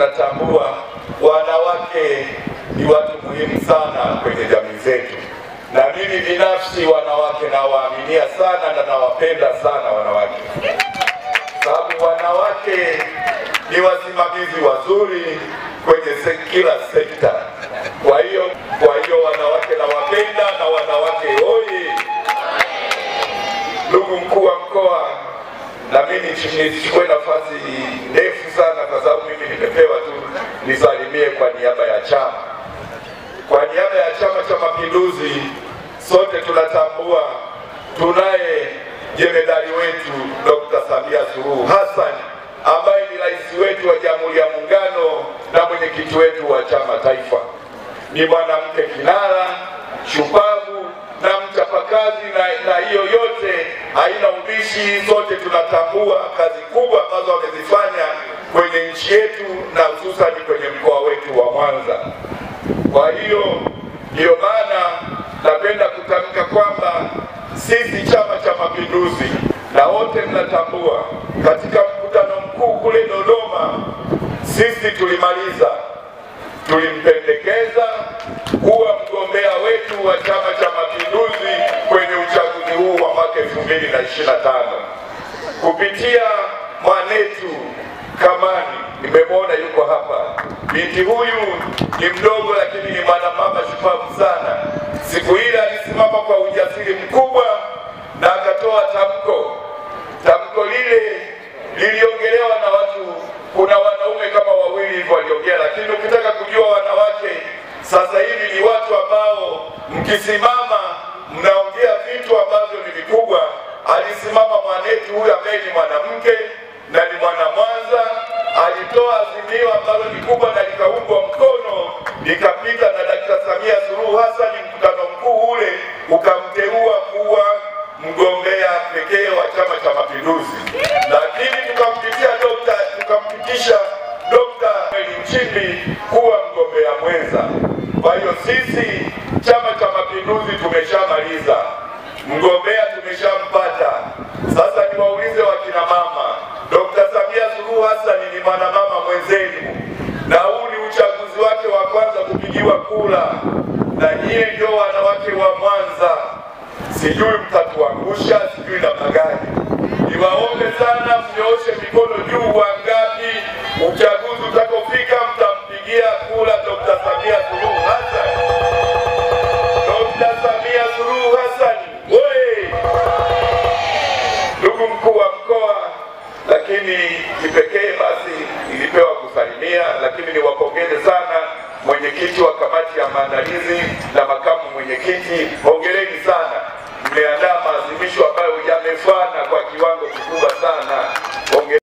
tunatambua wanawake ni watu muhimu sana kwenye jamii zetu, na mimi binafsi wanawake nawaaminia sana na nawapenda sana wanawake, sababu wanawake ni wasimamizi wazuri kwenye kila sekta. Kwa hiyo wanawake nawapenda, na wanawake hoi. Ndugu mkuu wa mkoa, na mimi nichukue nafasi ndefu sana kwa sababu mimi nimepewa tu nisalimie kwa niaba ya chama. Kwa niaba ya Chama cha Mapinduzi, sote tunatambua tunaye jemedari wetu Dr. Samia Suluhu Hassan ambaye ni rais wetu wa Jamhuri ya Muungano na mwenyekiti wetu wa chama taifa. Ni mwanamke kinara, shupavu na mchapakazi, na hiyo yote haina ubishi. Sote tunatambua kazi kubwa ambazo wamezifanya kwenye nchi yetu na hususani kwenye mkoa wetu wa Mwanza. Kwa hiyo ndio maana napenda kutamka kwamba sisi Chama cha Mapinduzi, na wote mnatambua, katika mkutano mkuu kule Dodoma sisi tulimpendekeza kuwa mgombea wetu wa Chama cha Mapinduzi kwenye uchaguzi huu wa mwaka 2025 kupitia mwanetu Kamani. Nimemwona yuko hapa. Binti huyu ni mdogo lakini ni mwanamama shupavu sana. Siku ile alisimama kwa ujasiri mkubwa na akatoa tamko lile liliongelewa na watu, kuna wanaume kama wawili hivyo waliongea, lakini ukitaka kujua wanawake sasa hivi ni watu ambao mkisimama mnaongea vitu ambavyo ni vikubwa. Alisimama mwanetu huyu ambaye ni mwanamke na ni mwana Mwanza, alitoa azimio ambalo ni kubwa na likaungwa mkono, likapita na Dr. Samia Suluhu Hassan. Mkutano mkuu ule ukamteua kuwa mgombea pekee wa Chama cha Mapinduzi, lakini tukampitisha Dr. Nchimbi kuwa mgombea mwenza. Kwa hiyo sisi Chama cha Mapinduzi tumeshamaliza, mgombea tumeshampata. Sasa niwaulize wakina mama, Dr. Samia Suluhu Hassan ni mwanamama mwenzenu, na huu ni uchaguzi wake wa kwanza kupigiwa kura, na nyie ndio wanawake wa Mwanza. Sijui mtatuangusha, sijui namna gani. Niwaombe sana mnyooshe mikono juu, wangapi uchaguzi utakofika mtampigia kura Dr. Samia Suluhu Hassan. Dr. Samia Suluhu Hassan oye! Ndugu mkuu wa mkoa, lakini kipekee basi nilipewa kusalimia, lakini niwapongeze sana mwenyekiti wa kamati ya maandalizi na makamu mwenyekiti. Hongereni sana, mmeandaa maadhimisho ambayo yamefana kwa